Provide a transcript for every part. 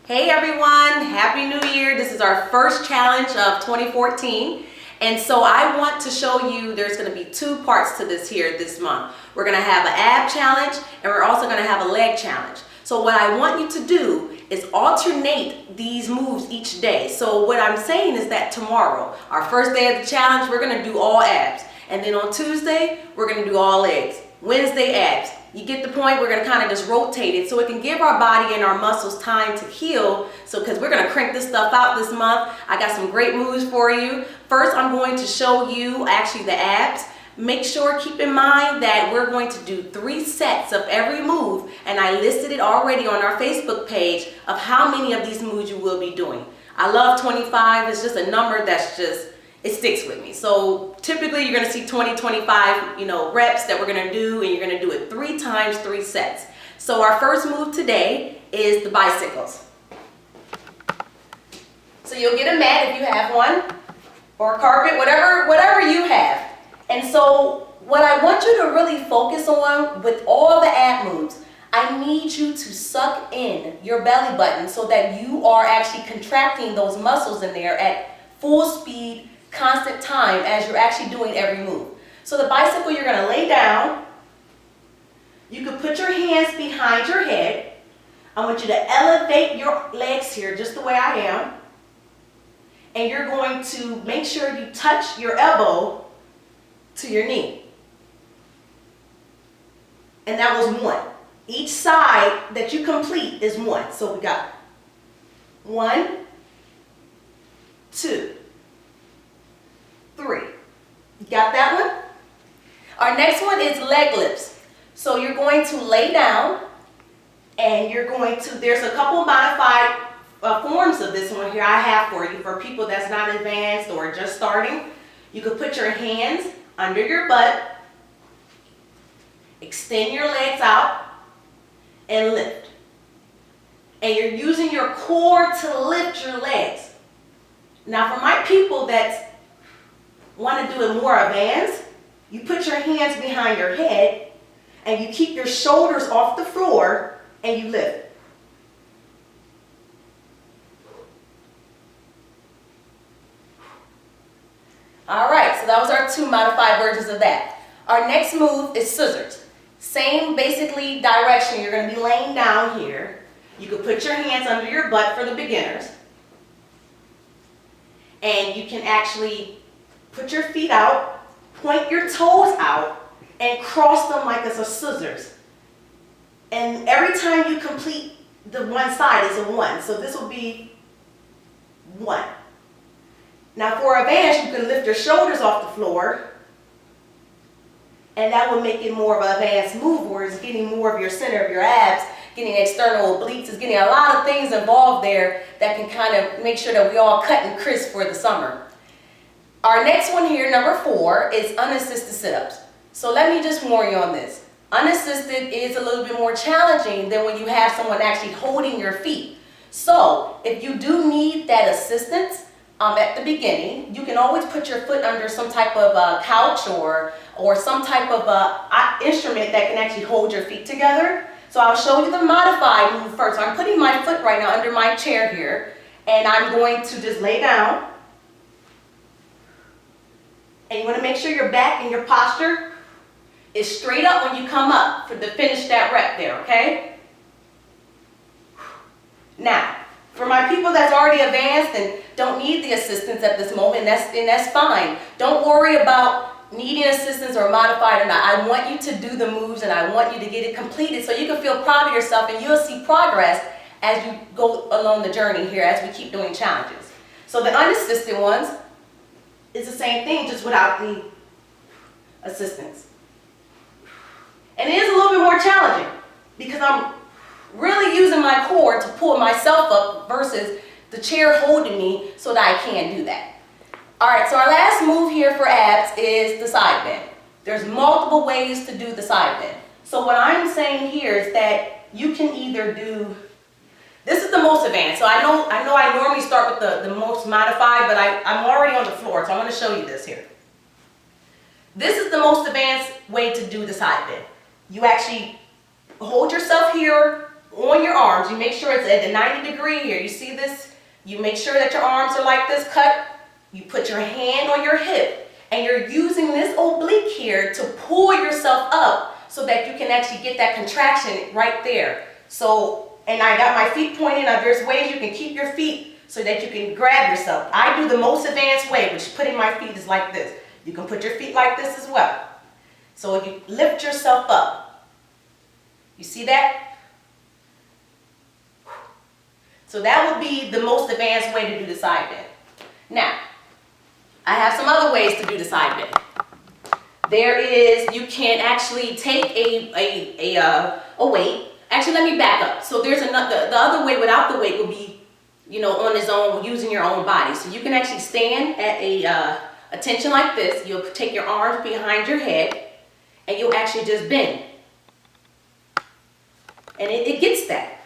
Hey everyone, Happy New Year. This is our first challenge of 2014. And so I want to show you there's going to be two parts to this here this month. We're going to have an ab challenge and we're also going to have a leg challenge. So what I want you to do is alternate these moves each day. So what I'm saying is that tomorrow, our first day of the challenge, we're going to do all abs. And then on Tuesday, we're going to do all legs. Wednesday, abs. You get the point? We're going to kind of just rotate it so it can give our body and our muscles time to heal. So because we're going to crank this stuff out this month, I got some great moves for you. First, I'm going to show you actually the abs. Make sure, keep in mind that we're going to do 3 sets of every move, and I listed it already on our Facebook page of how many of these moves you will be doing. I love 25. It's just a number that's just, it sticks with me. So typically you're going to see 20, 25, reps that we're going to do, and you're going to do it 3 times, 3 sets. So our first move today is the bicycles. So you'll get a mat if you have one, or a carpet, whatever you have. And so what I want you to really focus on with all the ab moves, I need you to suck in your belly button so that you are actually contracting those muscles in there at full speed, constant time as you're actually doing every move. So the bicycle, you're going to lay down. You can put your hands behind your head. I want you to elevate your legs here just the way I am. And you're going to make sure you touch your elbow to your knee. And that was 1. Each side that you complete is 1. So we got 1, 2, 3. You got that one? Our next one is leg lifts. So you're going to lay down and you're going to, there's a couple modified forms of this one here I have for you for people that's not advanced or just starting. You could put your hands under your butt, extend your legs out, and lift. And you're using your core to lift your legs. Now for my people that want to do it more advanced, you put your hands behind your head and you keep your shoulders off the floor and you lift. All right, so that was our 2 modified versions of that. Our next move is scissors. Same basically direction. You're going to be laying down here. You can put your hands under your butt for the beginners. And you can actually put your feet out, point your toes out, and cross them like it's a scissors. And every time you complete the one side is a 1. So this will be 1. Now for advanced, you can lift your shoulders off the floor, and that will make it more of an advanced move where it's getting more of your center of your abs, getting external obliques, it's getting a lot of things involved there that can kind of make sure that we all cut and crisp for the summer. Our next one here, number 4, is unassisted sit-ups. So let me just warn you on this. Unassisted is a little bit more challenging than when you have someone actually holding your feet. So if you do need that assistance, at the beginning, you can always put your foot under some type of couch or some type of instrument that can actually hold your feet together. So I'll show you the modified move first. So I'm putting my foot right now under my chair here, and I'm going to just lay down. And you want to make sure your back and your posture is straight up when you come up to finish that rep there, okay? Now, for my people that's already advanced and don't need the assistance at this moment, and that's fine. Don't worry about needing assistance or modified or not. I want you to do the moves and I want you to get it completed so you can feel proud of yourself and you'll see progress as you go along the journey here as we keep doing challenges. So the unassisted ones is the same thing, just without the assistance. And it is a little bit more challenging because I'm really using my core to pull myself up versus the chair holding me so that I can do that. All right, so our last move here for abs is the side bend. There's multiple ways to do the side bend. So what I'm saying here is that you can either do, this is the most advanced. So I know I normally start with the most modified, but I'm already on the floor, so I'm going to show you this here. This is the most advanced way to do the side bend. You actually hold yourself here on your arms. You make sure it's at the 90 degree here. You see this? You make sure that your arms are like this cut. You put your hand on your hip and you're using this oblique here to pull yourself up so that you can actually get that contraction right there. So, and I got my feet pointing up. There's ways you can keep your feet so that you can grab yourself. I do the most advanced way, which putting my feet is like this. You can put your feet like this as well. So you lift yourself up. You see that? So that would be the most advanced way to do the side bend. Now, I have some other ways to do the side bend. There is, you can actually take a weight. Actually, let me back up. So there's another, the other way without the weight would be, you know, on its own, using your own body. So you can actually stand at a tension like this. You'll take your arms behind your head and you'll actually just bend. And it gets that.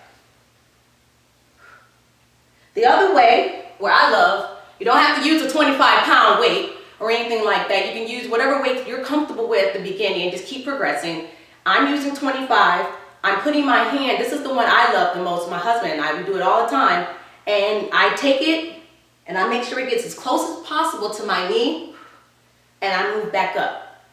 The other way, where I love, you don't have to use a 25-pound weight or anything like that. You can use whatever weight you're comfortable with at the beginning and just keep progressing. I'm using 25. I'm putting my hand, this is the one I love the most, my husband and I, we do it all the time. And I take it and I make sure it gets as close as possible to my knee and I move back up.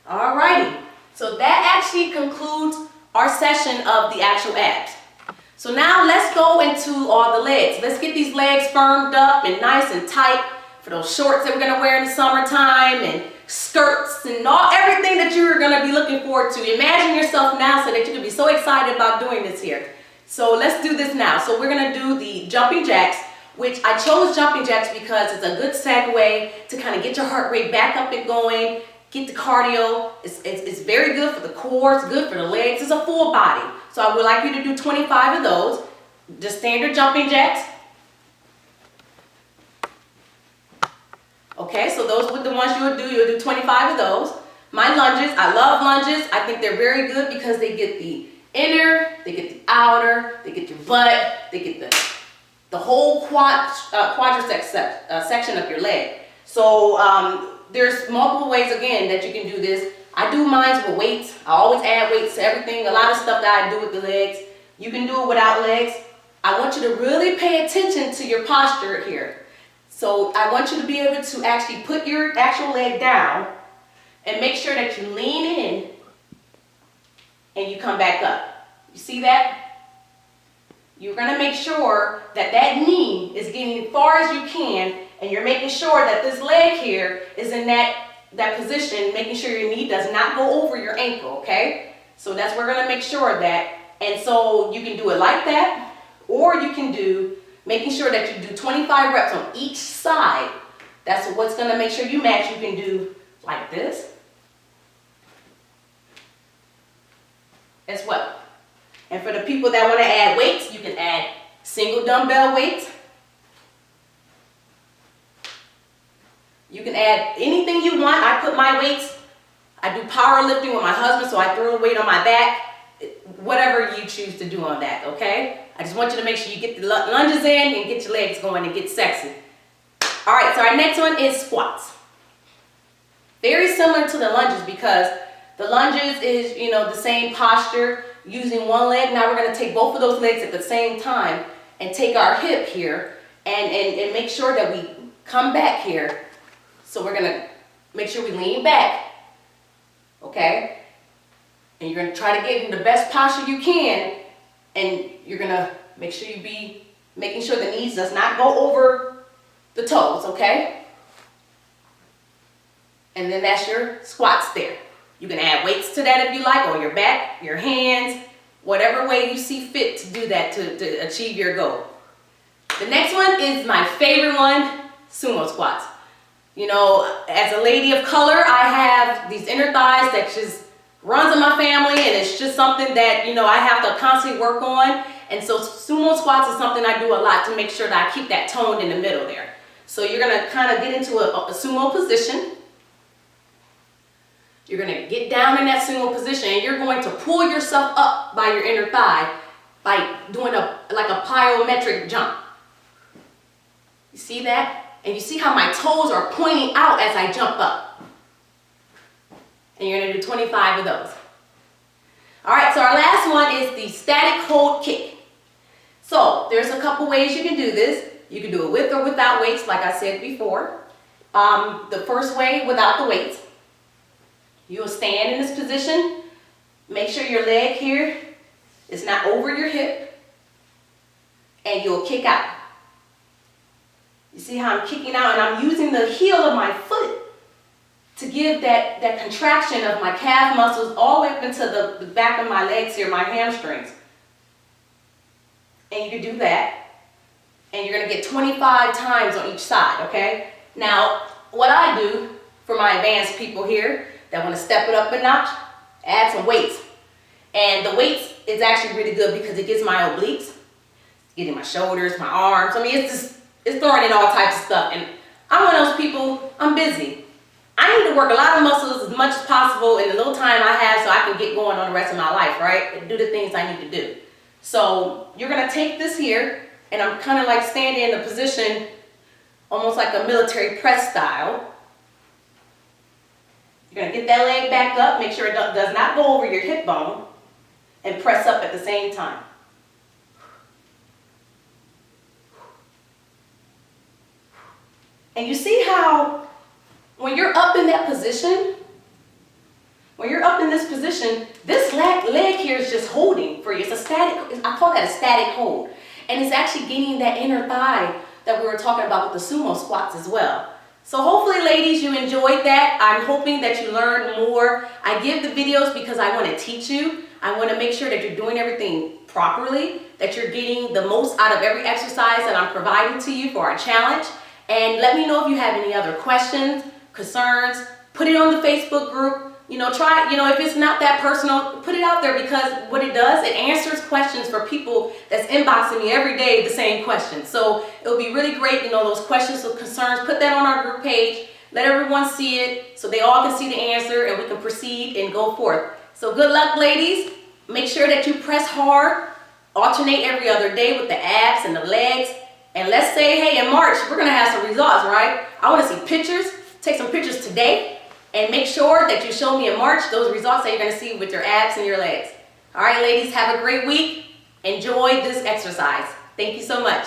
Alrighty, so that actually concludes our session of the actual abs. So now let's go into all the legs. Let's get these legs firmed up and nice and tight for those shorts that we're gonna wear in the summertime and skirts and everything that you're gonna be looking forward to. Imagine yourself now so that you can be so excited about doing this here. So let's do this now. So we're gonna do the jumping jacks, which I chose jumping jacks because it's a good segue to kind of get your heart rate back up and going, get the cardio. It's very good for the core, it's good for the legs, it's a full body. So I would like you to do 25 of those, just standard jumping jacks. Okay, so those are the ones you'll do 25 of those. My lunges, I love lunges. I think they're very good because they get the inner, they get the outer, they get your butt, they get the whole quadriceps section of your leg. So there's multiple ways again that you can do this. I do mine with weights. I always add weights to everything. A lot of stuff that I do with the legs. You can do it without legs. I want you to really pay attention to your posture here. So I want you to be able to actually put your actual leg down and make sure that you lean in and you come back up. You see that? You're going to make sure that that knee is getting as far as you can, and you're making sure that this leg here is in that position, making sure your knee does not go over your ankle, okay? So we're going to make sure of that. And so you can do it like that, or you can do making sure that you do 25 reps on each side. That's what's going to make sure you match. You can do like this as well. And for the people that want to add weights, you can add single dumbbell weights. You can add anything you want. I put my weights, I do powerlifting with my husband, so I throw the weight on my back. Whatever you choose to do on that, okay? I just want you to make sure you get the lunges in and get your legs going and get sexy. All right, so our next one is squats. Very similar to the lunges because the lunges is, you know, the same posture, using one leg. Now we're going to take both of those legs at the same time and take our hip here and make sure that we come back here. So we're going to make sure we lean back, okay? And you're going to try to get in the best posture you can, and you're going to make sure you be making sure the knees does not go over the toes, okay? And then that's your squats there. You can add weights to that if you like, or your back, your hands, whatever way you see fit to do that to achieve your goal. The next one is my favorite one, sumo squats. You know, as a lady of color, I have these inner thighs that just runs in my family, and it's just something that, you know, I have to constantly work on. And so sumo squats is something I do a lot to make sure that I keep that toned in the middle there. So you're going to kind of get into a sumo position. You're going to get down in that sumo position, and you're going to pull yourself up by your inner thigh by doing like a plyometric jump. You see that? And you see how my toes are pointing out as I jump up. And you're gonna do 25 of those. All right, so our last one is the static hold kick. So there's a couple ways you can do this. You can do it with or without weights, like I said before. The first way, without the weights. You'll stand in this position. Make sure your leg here is not over your hip. And you'll kick out. You see how I'm kicking out, and I'm using the heel of my foot to give that contraction of my calf muscles all the way up into the back of my legs here, my hamstrings. And you can do that. And you're gonna get 25 times on each side, okay? Now, what I do for my advanced people here that wanna step it up a notch, add some weights. And the weights is actually really good because it gets my obliques, getting my shoulders, my arms. I mean, it's throwing in all types of stuff. And I'm one of those people, I'm busy. I need to work a lot of muscles as much as possible in the little time I have so I can get going on the rest of my life, right? And do the things I need to do. So you're gonna take this here, and I'm kind of like standing in a position almost like a military press style. You're gonna get that leg back up, make sure it does not go over your hip bone, and press up at the same time. And you see how when you're up in that position, when you're up in this position, this leg here is just holding for you. It's a static, I call that a static hold. And it's actually gaining that inner thigh that we were talking about with the sumo squats as well. So hopefully, ladies, you enjoyed that. I'm hoping that you learned more. I give the videos because I want to teach you. I want to make sure that you're doing everything properly, that you're getting the most out of every exercise that I'm providing to you for our challenge. And let me know if you have any other questions, concerns. Put it on the Facebook group. You know, try, if it's not that personal, put it out there, because what it does, it answers questions for people that's inboxing me every day, the same questions. So it'll be really great, those questions or concerns, put that on our group page, let everyone see it so they all can see the answer and we can proceed and go forth. So good luck, ladies. Make sure that you press hard, alternate every other day with the abs and the legs. And let's say, hey, in March, we're gonna have some results, right? I wanna see pictures, take some pictures today. And make sure that you show me in March those results that you're going to see with your abs and your legs. All right, ladies, have a great week. Enjoy this exercise. Thank you so much.